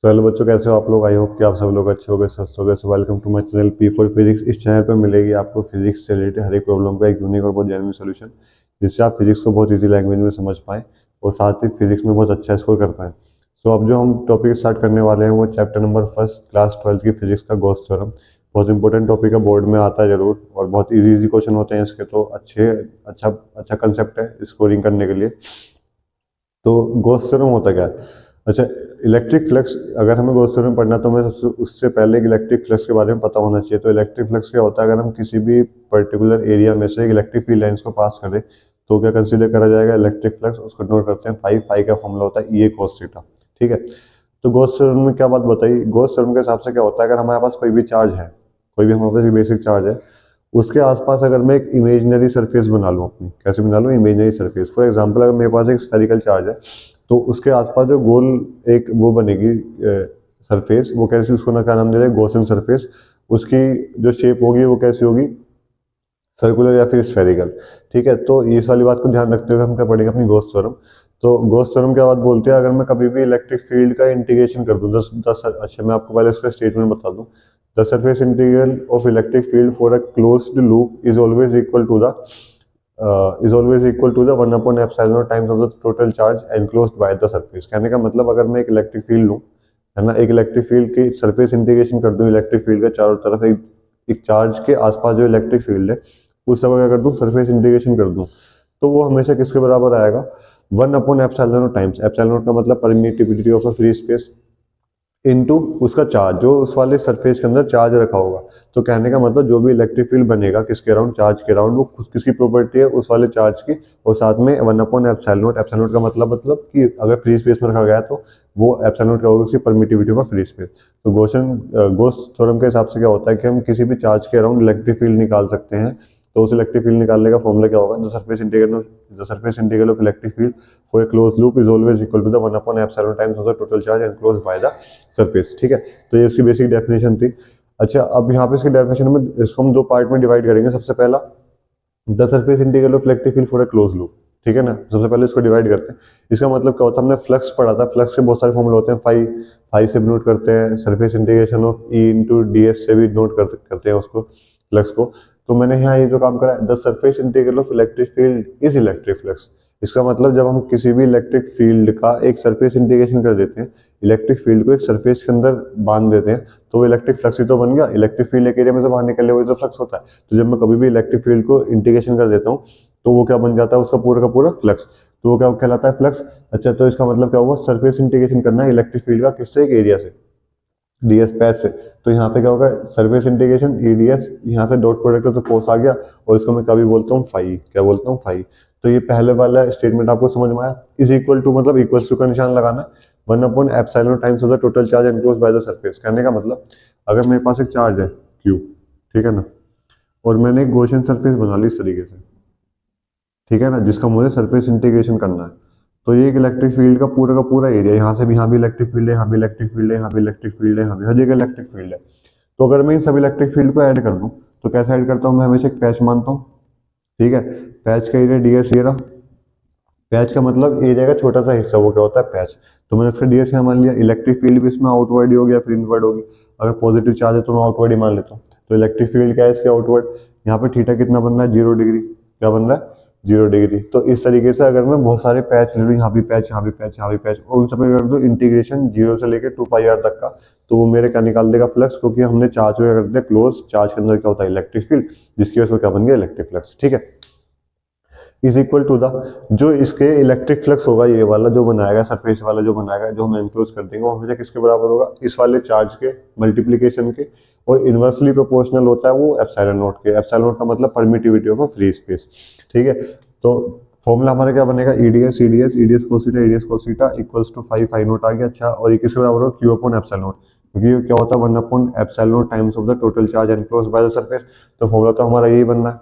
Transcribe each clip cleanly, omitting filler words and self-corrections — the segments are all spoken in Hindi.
तो हेलो बच्चों, कैसे हो आप लोग। आई होप कि आप सब लोग अच्छे हो गए, स्वस्थ हो गए। So welcome to my channel P for physics. इस चैनल पर मिलेगी आपको फिजिक्स से रिलेटेड हर एक प्रॉब्लम का एक यूनिक और बहुत जेन्युइन सोल्यूशन, जिससे आप फिजिक्स को बहुत इजी लैंग्वेज में समझ पाएं और साथ ही फिजिक्स में बहुत अच्छा स्कोर कर पाएं। सो अब जो हम टॉपिक स्टार्ट करने वाले हैं वो चैप्टर नंबर फर्स्ट, क्लास 12 की फिजिक्स का गॉस थ्योरम। बहुत इंपॉर्टेंट टॉपिक है, बोर्ड में आता है जरूर, और बहुत इजी इजी क्वेश्चन होते हैं इसके, तो अच्छा अच्छा कंसेप्ट है स्कोरिंग करने के लिए। तो गॉस थ्योरम होता क्या है? अच्छा, इलेक्ट्रिक फ्लक्स, अगर हमें गॉस थ्योरम पढ़ना है तो हमें सबसे उससे पहले इलेक्ट्रिक फ्लक्स के बारे में पता होना चाहिए। तो इलेक्ट्रिक फ्लक्स क्या होता है? अगर हम किसी भी पर्टिकुलर एरिया में से एक इलेक्ट्रिक फील्ड लाइंस को पास करें तो क्या कंसीडर करा जाएगा? Electric flux. उसको नोट करते हैं फाई। फाई का फॉर्मूला होता है E cos थीटा। ठीक है। तो गॉस थ्योरम में क्या बात बताई? गॉस थ्योरम के हिसाब से क्या होता है, अगर हमारे पास कोई भी चार्ज है, कोई भी हमारे पास बेसिक चार्ज है, उसके आसपास अगर मैं एक इमेजिनरी सरफेस बना लूँ अपनी, कैसे बना लूँ? Imaginary surface. फॉर एग्जांपल, अगर मेरे पास एक स्फेरिकल चार्ज है तो उसके आसपास जो गोल एक वो बनेगी सरफेस, वो कैसी, उसको ना क्या नाम दे रहे हैं? Gaussian surface. उसकी जो शेप होगी वो कैसी होगी? सर्कुलर या फिर स्फेरिकल। ठीक है। तो इस वाली बात को ध्यान रखते हुए हम क्या पढ़ेंगे? अपनी गॉस थ्योरम। तो गॉस थ्योरम क्या बात बोलते हैं? अगर मैं कभी भी इलेक्ट्रिक फील्ड का इंटीग्रेशन कर दूं, दस दस अच्छा, मैं आपको पहले इसका स्टेटमेंट बता दूं। The surface integral of electric field for a closed loop is always equal to the 1/epsilon times of the total charge enclosed by the surface. कहने का मतलब, अगर मैं एक इलेक्ट्रिक फील्ड लूं, है ना, एक इलेक्ट्रिक फील्ड की सरफेस इंटीग्रेशन कर दूं इलेक्ट्रिक फील्ड का चारों तरफ, एक चार्ज के आसपास जो इलेक्ट्रिक फील्ड है उस समय क्या कर दूं? सरफेस इंटीग्रेशन कर दूं, तो वो हमेशा किसके बराबर आएगा? 1/epsilon टाइम्स, एप्सिलॉन का मतलब permittivity of a free space, into उसका चार्ज, जो उस वाले सरफेस के अंदर चार्ज रखा होगा। तो कहने का मतलब, जो भी इलेक्ट्रिक फील्ड बनेगा किसके अराउंड? चार्ज के अराउंड, वो किसकी प्रॉपर्टी है? उस वाले चार्ज की। और साथ में 1/epsilon। एप्सिलॉन का मतलब कि अगर फ्री स्पेस में रखा गया है तो वो एप्सिलॉन क्या होगी? उसकी परमिटिविटी ऑफ फ्री स्पेस। तो गोस थ्योरम के हिसाब से क्या होता है कि हम किसी भी चार्ज के अराउंड इलेक्ट्रिक फील्ड निकाल सकते हैं। तो उस इलेक्ट्रिक फील्ड निकालने का फॉर्मूला क्या होगा? The surface integral of electric field for a close loop is always equal to the 1/epsilon times of the total charge enclosed by the surface. ठीक है। तो ये इसकी बेसिक डेफिनेशन थी। अच्छा, अब यहाँ पे इसकी डेफिनेशन में इसको हम दो पार्ट में डिवाइड करेंगे। सबसे पहला, the surface integral of electric field for a close loop. ठीक है ना। सबसे पहले इसको डिवाइड करते हैं। इसका मतलब क्या होता है? हमने फ्लक्स पढ़ा था, फ्लक्स के बहुत सारे फॉर्मूले होते हैं। फाई, फाई से भी नोट करते हैं, सरफेस इंटीग्रेशन ऑफ E/ds से भी नोट करते हैं उसको, फ्लक्स को। तो मैंने यहाँ ये जो काम करा है, the surface integral of electric field is electric flux. इसका मतलब, जब हम किसी भी इलेक्ट्रिक फील्ड का एक सरफेस इंटीग्रेशन कर देते हैं, इलेक्ट्रिक फील्ड को एक सरफेस के अंदर बांध देते हैं, तो वो इलेक्ट्रिक फ्लक्स ही तो बन गया। इलेक्ट्रिक फील्ड एक एरिया में से बाहर निकले, वही तो फ्लक्स होता है। तो जब मैं कभी भी इलेक्ट्रिक फील्ड को इंटीग्रेशन कर देता हूँ तो वो क्या बन जाता है? उसका पूरा का पूरा फ्लक्स। तो वो क्या कहलाता है? फ्लक्स। अच्छा, तो इसका मतलब क्या हुआ? सरफेस इंटीग्रेशन करना है इलेक्ट्रिक फील्ड का, किससे? एक एरिया से, ds पैच से। तो यहाँ पे क्या होगा? सरफेस इंटीग्रेशन eds, यहाँ से डॉट प्रोडक्ट तो फोर्स आ गया, और इसको मैं कभी बोलता हूँ फाई। क्या बोलता हूँ? फाई। तो ये पहले वाला स्टेटमेंट आपको समझ में आया? इज इक्वल टू मतलब इक्वल टू का निशान लगाना है, 1/epsilon times of the total charge enclose by the surface. कहने का मतलब, अगर मेरे पास एक चार्ज है Q, ठीक है ना, और मैंने एक गॉसियन सरफेस बना ली इस तरीके से, ठीक है ना, जिसका मुझे सरफेस इंटीग्रेशन करना है। तो ये एक इलेक्ट्रिक फील्ड का पूरा एरिया, यहाँ से भी, यहाँ भी इलेक्ट्रिक फील्ड है, यहाँ भी इलेक्ट्रिक फील्ड है, यहाँ भी इलेक्ट्रिक फील्ड है, यहाँ भी, हर जगह इलेक्ट्रिक फील्ड है। तो अगर मैं इन सब इलेक्ट्रिक फील्ड को ऐड कर दूं, तो कैसे ऐड करता हूँ? मैं हमेशा एक पैच मानता हूँ। ठीक है। पैच का एरिया ds ये रहा। पैच का मतलब एरिया का छोटा सा हिस्सा, वो क्या होता है? पैच। तो मैंने इसका ds यहाँ मान लिया। इलेक्ट्रिक फील्ड भी इसमें आउटवर्ड ही हो गया, फिर इनवर्ड होगी। अगर पॉजिटिव चार्ज है तो मैं आउटवर्ड ही मान लेता हूँ। तो इलेक्ट्रिक फील्ड क्या है इसके? आउटवर्ड। यहाँ पे थीटा कितना बन रहा है? 0 डिग्री। क्या बन रहा है? 0 डिग्री। तो इस तरीके से अगर मैं बहुत सारे पैच ले लूँ, यहाँ भी पैच, यहाँ भी पैच, यहाँ भी पैच, और उन सब में कर दूँ इंटीग्रेशन 0 से लेकर 2πr तक का, तो वो मेरे क्या निकाल देगा? फ्लक्स। क्योंकि हमने चार्ज को क्या कर दिया? क्लोज। चार्ज के अंदर क्या होता है? इलेक्ट्रिक फील्ड, जिसकी वजह से क्या बन गया? Electric flux. ठीक है। इज इक्वल टू द, जो इसके इलेक्ट्रिक फ्लक्स होगा, ये वाला जो बनाएगा, सरफेस वाला जो बनाएगा, जो हम एनक्लोज कर देंगे, वो हमेशा किसके बराबर होगा? इस वाले चार्ज के मल्टीप्लीकेशन के। और इनवर्सली प्रोपोर्शनल होता है वो एप्सिलॉन नॉट के। एप्सिलॉन नॉट का मतलब permittivity of a free space. ठीक है। तो फॉर्मूला हमारा क्या बनेगा? EDS cos theta equals to phi, phi naught आ गया। अच्छा, और ये किसके बराबर होगा? क्यू अपॉन एप्सिलॉन नॉट, क्योंकि ये क्या होता है? 1/epsilon not times of the total charge enclose by the surface. तो फॉर्मूला तो हमारा यही बनना है।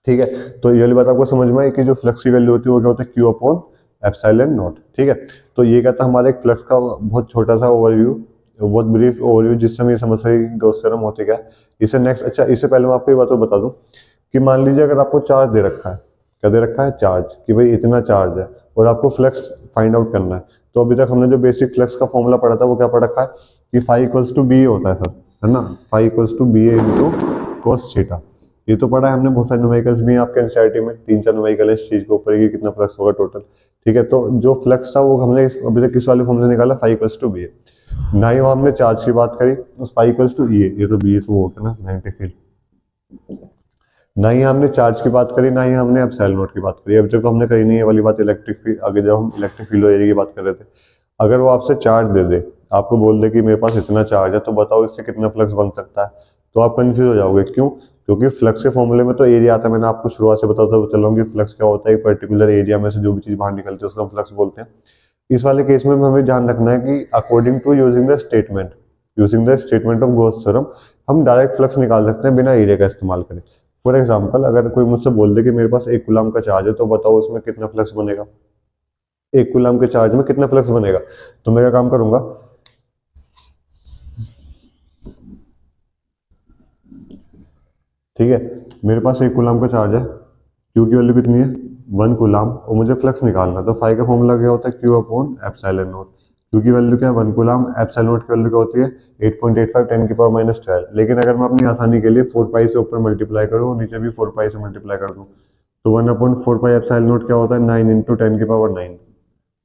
ठीक है। तो ये वाली बात आपको समझ में आई कि जो फ्लक्स की वैल्यू होती है वो क्या होता है? Q upon epsilon not. ठीक है। तो ये कहता है हमारे एक फ्लक्स का बहुत छोटा सा ओवरव्यू, बहुत ब्रीफ ओवरव्यू, जिससे हम ये समझ सके कि गॉस थ्योरम होती क्या है। इससे नेक्स्ट, अच्छा, इससे पहले मैं आपको ये बात और बता दूं कि मान लीजिए अगर आपको चार्ज दे रखा है, क्या दे रखा है? चार्ज, कि भाई इतना चार्ज है, और आपको फ्लक्स फाइंड आउट करना है। तो अभी तक हमने जो बेसिक फ्लक्स का फॉर्मूला पढ़ा था वो क्या पढ़ रखा है कि phi equals to B A होता है सर, है ना, phi equals to B A into cos theta. ये तो पढ़ा है हमने, बहुत सारे न्यूमेरिकल्स भी हैं आपके एनसीईआरटी में, 3-4 न्यूमेरिकल है इस चीज के ऊपर कि कितना फ्लक्स होगा टोटल। ठीक है, तो जो फ्लक्स था वो हमने अभी तक किस वाले फॉर्मूले से निकाला, फाई इक्वल्स टू बी ए। ना ही वहाँ हमने चार्ज की बात करी, उस फाई इक्वल्स टू ई ए, ये तो बी ए तो वो होगा ना मैग्नेटिक फील्ड। ना ही हमने चार्ज की बात करी, ना ही हमने एप्सिलॉन नॉट की बात करी, अभी तक तो हमने करी नहीं है वाली बात इलेक्ट्रिक फील्ड, आगे जब हम इलेक्ट्रिक फील्ड एरिया की बात कर रहे थे। अगर वो आपसे चार्ज दे दे, आपको बोल दे कि मेरे पास इतना चार्ज है तो बताओ इससे कितना फ्लक्स बन सकता है, तो आप कंफ्यूज हो जाओगे। क्यों? क्योंकि फ्लक्स के फॉर्मूले में तो एरिया आता है, मैंने आपको शुरुआत से बताता चल रहा हूँ कि फ्लक्स क्या होता है, एक पर्टिकुलर एरिया में से जो भी चीज बाहर निकलती है उसको हम फ्लक्स बोलते हैं। इस वाले केस में हमें ध्यान रखना है कि according to using the statement of Gauss theorem हम डायरेक्ट फ्लक्स निकाल सकते हैं बिना एरिया का इस्तेमाल करें। फॉर एग्जाम्पल, अगर कोई मुझसे बोल दे कि मेरे पास 1 कूलम का चार्ज है तो बताओ उसमें कितना फ्लक्स बनेगा, 1 कूलम के चार्ज में कितना फ्लक्स बनेगा। तो मैं क्या काम करूंगा, ठीक है, मेरे पास 1 कूलम का चार्ज है, क्यू की वैल्यू कितनी है, 1 कूलम, और मुझे फ्लक्स निकालना है, तो फाई का फॉर्मूला क्या होता है, Q upon epsilon not. Q की वैल्यू क्या है, 1 कूलम, एप्सिलॉन नॉट की वैल्यू क्या होती है 8.85 10 की पावर -12। लेकिन अगर मैं अपनी आसानी के लिए 4 पाई से ऊपर मल्टीप्लाई करूँ और नीचे भी 4 पाई से मल्टीप्लाई कर दूँ, तो 1/4 पाई एप्सिलॉन नॉट क्या होता है, 9 इंटू 10 की पावर 9,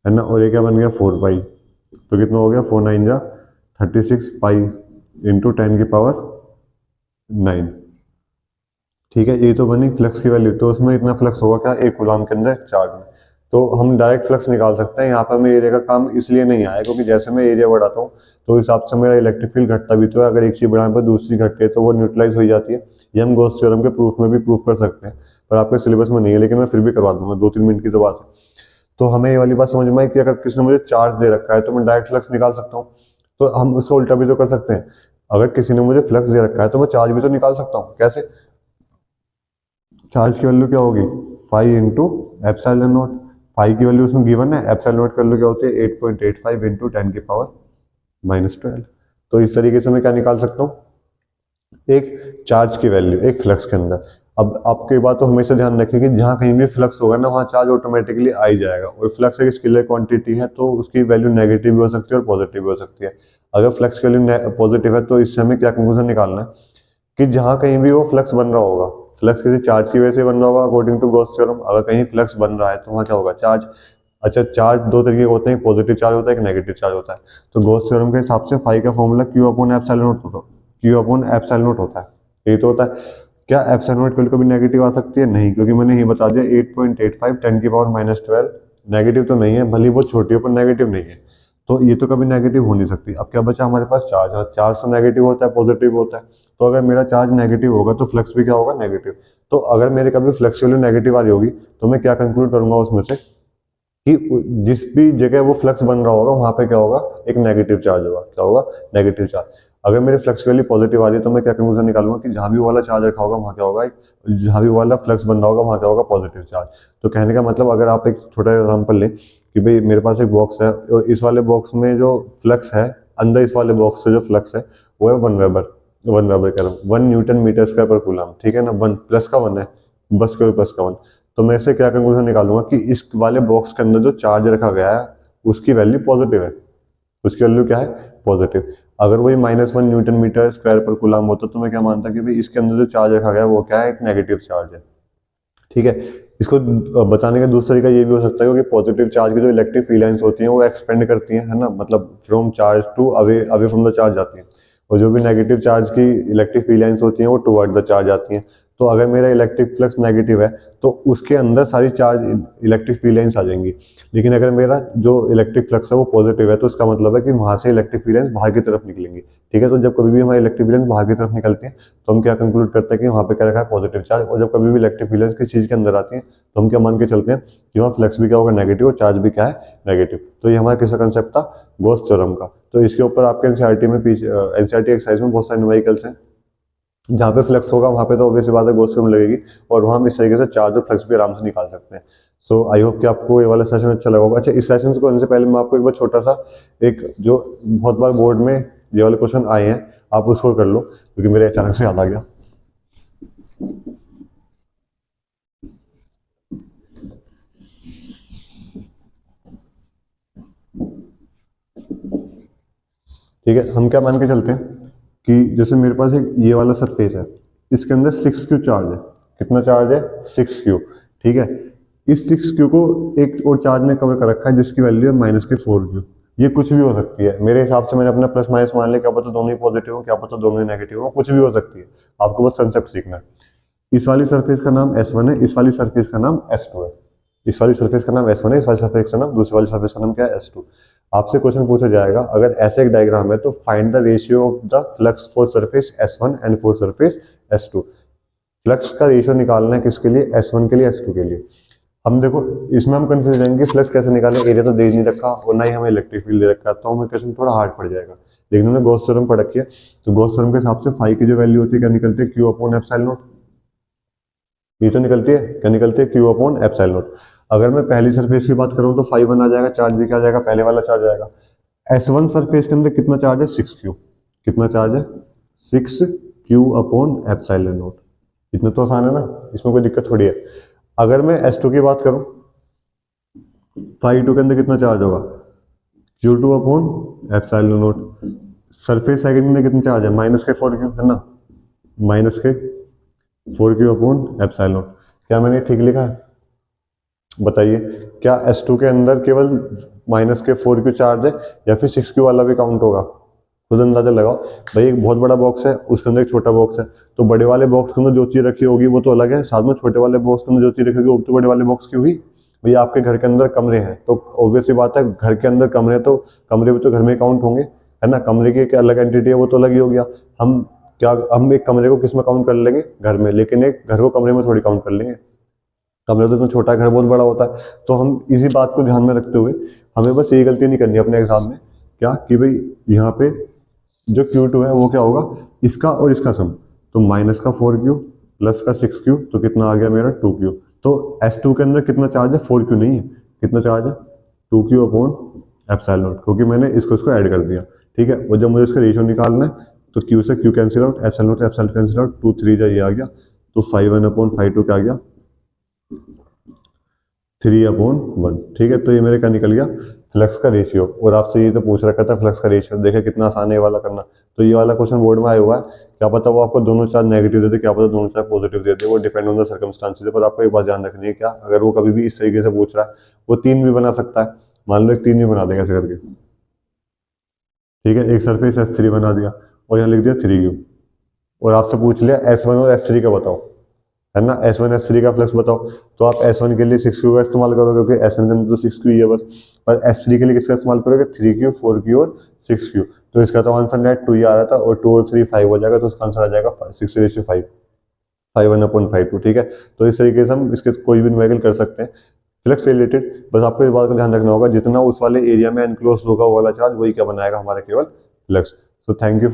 है ना, और ये क्या बन गया 4 पाई, तो कितना हो गया 4 9 जा 36 पाई इंटू 10 की पावर 9। ठीक है, ये तो बनी फ्लक्स की वैल्यू, तो उसमें इतना फ्लक्स होगा क्या, 1 कूलम के अंदर चार्ज में। तो हम डायरेक्ट फ्लक्स निकाल सकते हैं। यहाँ पर हमें एरिया का काम इसलिए नहीं आया क्योंकि जैसे मैं एरिया बढ़ाता हूँ तो उस हिसाब से मेरा इलेक्ट्रिक फील्ड घटता भी तो है, अगर एक चीज बढ़ाने पर दूसरी घटती है तो वो न्यूट्रलाइज हो जाती है। ये हम गॉस थ्योरम के प्रूफ में भी प्रूफ कर सकते हैं, पर आपके सिलेबस में नहीं है, लेकिन मैं फिर भी करवा दूंगा, 2-3 मिनट की तो बात है। तो हमें ये वाली बात समझ में आई कि अगर किसी ने मुझे चार्ज दे रखा है तो मैं डायरेक्ट फ्लक्स निकाल सकता हूँ। तो हम उसका उल्टा भी तो कर सकते हैं, अगर किसी ने मुझे फ्लक्स दे रखा है तो मैं चार्ज भी तो निकाल सकता हूँ। कैसे? चार्ज की वैल्यू क्या होगी, phi into epsilon naught. Phi की वैल्यू उसमें गिवन है, एप्सिलॉन नॉट की वैल्यू क्या होती है 8.85 इंटू 10 की पावर -12। तो इस तरीके से मैं क्या निकाल सकता हूँ, एक चार्ज की वैल्यू एक फ्लक्स के अंदर। अब आपको ये बात तो हमेशा ध्यान रखें कि जहाँ कहीं भी फ्लक्स होगा ना वहाँ चार्ज ऑटोमेटिकली आ ही जाएगा, और फ्लक्स एक स्केलर क्वांटिटी है तो उसकी वैल्यू नेगेटिव भी हो सकती है और पॉजिटिव भी हो सकती है। अगर फ्लक्स की वैल्यू पॉजिटिव है तो इससे हमें क्या कंक्लूजन निकालना है कि जहां कहीं भी वो फ्लक्स बन रहा होगा, फ्लक्स किसी चार्ज की वजह से बन रहा होगा अकॉर्डिंग टू गॉस थ्योरम, अगर कहीं फ्लक्स बन रहा है तो वहाँ क्या होगा, चार्ज। अच्छा, चार्ज दो तरीके के होते हैं, पॉजिटिव चार्ज होता है, एक नेगेटिव चार्ज होता है। तो गॉस थ्योरम के हिसाब से फाई का formula Q upon epsilon not होता है, क्यू अपॉन एप्सिलॉन नॉट होता है, यही तो होता है। क्या एप्सिलॉन नॉट कभी कभी नेगेटिव आ सकती है? नहीं, क्योंकि मैंने ये बता दिया 8.85 10 की पावर -12 नेगेटिव तो नहीं है, भले वो छोटी हो पर नेगेटिव नहीं है, तो ये तो कभी नेगेटिव हो नहीं सकती। अब क्या बचा हमारे पास, चार्ज। चार्ज तो नेगेटिव होता है, पॉजिटिव होता है, तो अगर मेरा चार्ज नेगेटिव होगा तो फ्लक्स भी क्या होगा, नेगेटिव। तो अगर मेरे कभी फ्लक्स वैल्यू नेगेटिव आ रही होगी तो मैं क्या कंक्लूड करूंगा उसमें से कि जिस भी जगह वो फ्लक्स बन रहा होगा वहां पे क्या होगा, एक नेगेटिव चार्ज होगा। क्या होगा, नेगेटिव चार्ज। अगर मेरे फ्लक्स वैल्यू पॉजिटिव आ रही है तो मैं क्या कंक्लूजन निकालूंगा कि जहां भी वो वाला चार्ज रखा होगा वहां क्या होगा, जहां भी वो वाला फ्लक्स बन रहा होगा वहां क्या होगा, पॉजिटिव चार्ज। तो कहने का मतलब, अगर आप एक छोटा एग्जाम्पल लें कि भाई मेरे पास एक बॉक्स है और इस वाले बॉक्स में जो फ्लक्स है, अंदर इस वाले बॉक्स से जो फ्लक्स है वो है 1 वेबर, 1 वेबर कह रहा हूँ, 1 न्यूटन मीटर स्क्वायर पर कूलम, ठीक है ना, 1 प्लस का 1 है, बस के +1। तो मैं इससे क्या कंक्लूजन निकालूंगा कि इस वाले बॉक्स के अंदर जो चार्ज रखा गया है उसकी वैल्यू पॉजिटिव है, उसकी वैल्यू क्या है, पॉजिटिव। अगर वही -1 न्यूटन मीटर स्क्वायर पर कूलम होता तो मैं क्या मानता कि भाई इसके अंदर जो चार्ज रखा गया है वो क्या है, एक नेगेटिव चार्ज है। ठीक है, इसको बताने का दूसरा तरीका ये भी हो सकता है क्योंकि पॉजिटिव चार्ज की जो इलेक्ट्रिक फील्ड लाइंस होती हैं वो एक्सपेंड करती हैं, है ना, मतलब from charge to away away from the charge जाती हैं, और जो भी नेगेटिव चार्ज की इलेक्ट्रिक फील्ड लाइंस होती हैं वो टुवर्ड द चार्ज आती हैं। तो अगर मेरा इलेक्ट्रिक फ्लक्स नेगेटिव है तो उसके अंदर सारी चार्ज इलेक्ट्रिक फील्ड लाइंस आ जाएंगी। लेकिन अगर मेरा जो इलेक्ट्रिक फ्लक्स है वो पॉजिटिव है तो उसका मतलब है कि वहां से इलेक्ट्रिक फील्ड लाइंस बाहर की तरफ निकलेंगी। ठीक है, तो जब कभी भी हमारी इलेक्ट्रिक फील्ड लाइंस बाहर की तरफ निकलती हैं तो हम क्या कंक्लूड करते हैं कि वहां पे क्या रखा है, पॉजिटिव चार्ज। और जब कभी भी इलेक्ट्रिक फील्ड लाइंस किसी चीज के अंदर आती है तो हम क्या मान के चलते हैं कि वहाँ फ्लक्स भी क्या होगा, नेगेटिव, और चार्ज भी क्या है, नेगेटिव। तो ये हमारा किसका कंसेप्ट था, गॉस थ्योरम का। तो इसके ऊपर आपके एनसीईआरटी में एनसीईआरटी एक्सरसाइज में बहुत सारे न्यूमेरिकल्स हैं, जहाँ पे फ्लक्स होगा वहाँ पे तो ऑब्वियसली बात है गॉस थ्योरम लगेगी, और वहाँ हम इस तरीके से चार्ज और फ्लक्स भी आराम से निकाल सकते हैं। सो आई होप कि आपको ये वाला सेशन अच्छा लगा होगा। अच्छा, इस सेशन को करने से पहले मैं आपको एक बार छोटा सा, एक जो बहुत बार बोर्ड में ये वाले क्वेश्चन आए हैं आप उसको कर लो, क्योंकि मेरे अचानक से याद आ गया। ठीक है, हम क्या मान के चलते हैं कि जैसे मेरे पास एक ये वाला सरफेस है, इसके अंदर 6Q चार्ज है। कितना चार्ज है? 6Q। ठीक है, इस 6Q को एक और चार्ज ने कवर कर रखा है जिसकी वैल्यू है -4Q। ये कुछ भी हो सकती है, मेरे हिसाब से मैंने अपना प्लस माइनस मान लिया, क्या पता दोनों ही पॉजिटिव हो, क्या पता दोनों ही नेगेटिव हो, कुछ भी हो सकती है। आपको बस कंसेप्ट सीखना है। इस वाली सरफेस का नाम S1 है, इस वाली सरफेस का नाम S2 है। इस वाली सरफेस का नाम S1 है, इस वाली सरफेस का नाम, दूसरी वाली सरफेस का नाम क्या है? S2। आपसे क्वेश्चन पूछा जाएगा अगर ऐसे एक डायग्राम है तो find the ratio of the flux for surface S1 and for surface S2। Flux का रेशियो निकालना है किसके लिए? S1 के लिए, S2 के लिए। हम देखो इसमें हम कंफ्यूज जाएंगे, फ्लक्स कैसे निकालें, एरिया तो दे नहीं रखा और ना ही हमें इलेक्ट्रिक फील्ड दे रखा, तो हमें क्वेश्चन थोड़ा हार्ड पड़ जाएगा। लेकिन हमने गॉस थ्योरम पढ़ रखी है, तो गॉस थ्योरम के हिसाब से फाई की जो वैल्यू होती है क्या निकलती है? Q upon epsilon not. ये तो निकलती है, क्या निकलती है? Q upon epsilon not. अगर मैं पहली सरफेस की बात करूं तो फाई वन आ जाएगा, चार्ज भी क्या आ जाएगा? पहले वाला चार्ज आएगा। S1 सरफेस के अंदर कितना चार्ज है? 6Q। कितना चार्ज है? 6Q upon epsilon not. इतना तो आसान है ना, इसमें कोई दिक्कत थोड़ी है। अगर मैं S2 की बात करूं, फाई टू के अंदर कितना चार्ज होगा? Q2 upon epsilon not. Surface second में कितना चार्ज है? -4Q है ना, -4Q अपॉन एप्सिलॉन नॉट। क्या मैंने ठीक लिखा है? बताइए, क्या S2 के अंदर केवल -4Q चार्ज है या फिर 6Q वाला भी काउंट होगा? खुद अंदाजा लगाओ। भाई एक बहुत बड़ा बॉक्स है, उसके अंदर एक छोटा बॉक्स है, तो बड़े वाले बॉक्स के अंदर जो चीज रखी होगी वो तो अलग है, साथ में छोटे वाले बॉक्स के अंदर जो चीज रखी होगी वो तो बड़े वाले बॉक्स की हुई। भैया आपके घर के अंदर कमरे हैं तो ऑब्वियस सी बात है, घर के अंदर कमरे, तो कमरे भी तो घर में काउंट होंगे, है ना। कमरे की एक अलग एंटिटी है, वो तो अलग ही हो गया। हम क्या, हम एक कमरे को किस में काउंट कर लेंगे? घर में, लेकिन एक घर को कमरे में थोड़ी काउंट कर लेंगे। कमरा तो इतना छोटा है, घर बहुत बड़ा होता है। तो हम इसी बात को ध्यान में रखते हुए हमें बस ये गलती नहीं करनी अपने एग्जाम में, क्या कि भाई यहाँ पे जो Q2 है वो क्या होगा? इसका और इसका सम। तो माइनस का 4Q प्लस का 6Q, तो कितना आ गया मेरा? 2Q। तो S2 के अंदर कितना चार्ज है? 4Q नहीं है, कितना चार्ज है? 2Q अपॉन एप्सिलॉन नॉट, क्योंकि मैंने इसको इसको ऐड कर दिया। ठीक है, और जब मुझे इसका रेशियो निकालना है तो Q से Q cancel out, epsilon not से एप्सिलॉन कैंसिल आउट, 2 3 जा ये आ गया, तो 5 1 अपॉन 5 2 क्या आ गया? 3/1। ठीक है, तो ये मेरे का निकल गया फ्लक्स का रेशियो। और आपसे ये तो पूछ रखा था फ्लक्स का रेशियो, देखिए कितना आसान है ये वाला करना। तो ये वाला क्वेश्चन बोर्ड में आया हुआ है, क्या पता वो आपको दोनों चार्ज नेगेटिव दे दे, क्या पता दोनों चार्ज पॉजिटिव दे दे, वो डिपेंड ऑन द सर्कमस्टांसेस है। पर आपको एक बात ध्यान रखनी है, क्या अगर वो कभी भी इस तरीके से पूछ रहा है, वो 3 भी बना सकता है। मान लो एक 3 भी बना देगा ऐसे करके। ठीक है, एक सरफेस S3 बना दिया और यहाँ लिख दिया 3Q, और आपसे पूछ लिया S1 और S3 का बताओ, है ना। S1 S3 का फ्लक्स बताओ, तो आप S1 के लिए 6Q का इस्तेमाल करोगे क्योंकि S1 के अंदर तो 6Q ही है बस। और S3 के लिए किसका इस्तेमाल करोगे? 3Q 4Q और 6Q। तो इसका तो आंसर नेट 2 ही आ रहा था, और 2 और 3 5 हो जाएगा, तो इसका आंसर आ जाएगा 6:5, 5 1/5। ठीक है, तो इस तरीके से हम इसके कोई भी न्यूमेरिकल कर सकते हैं फ्लक्स से रिलेटेड। बस आपको इस बात का ध्यान रखना होगा, जितना उस वाले एरिया में एनक्लोज होगा वो वाला चार्ज, वही क्या बनाएगा हमारा केवल फ्लक्स। तो थैंक यू।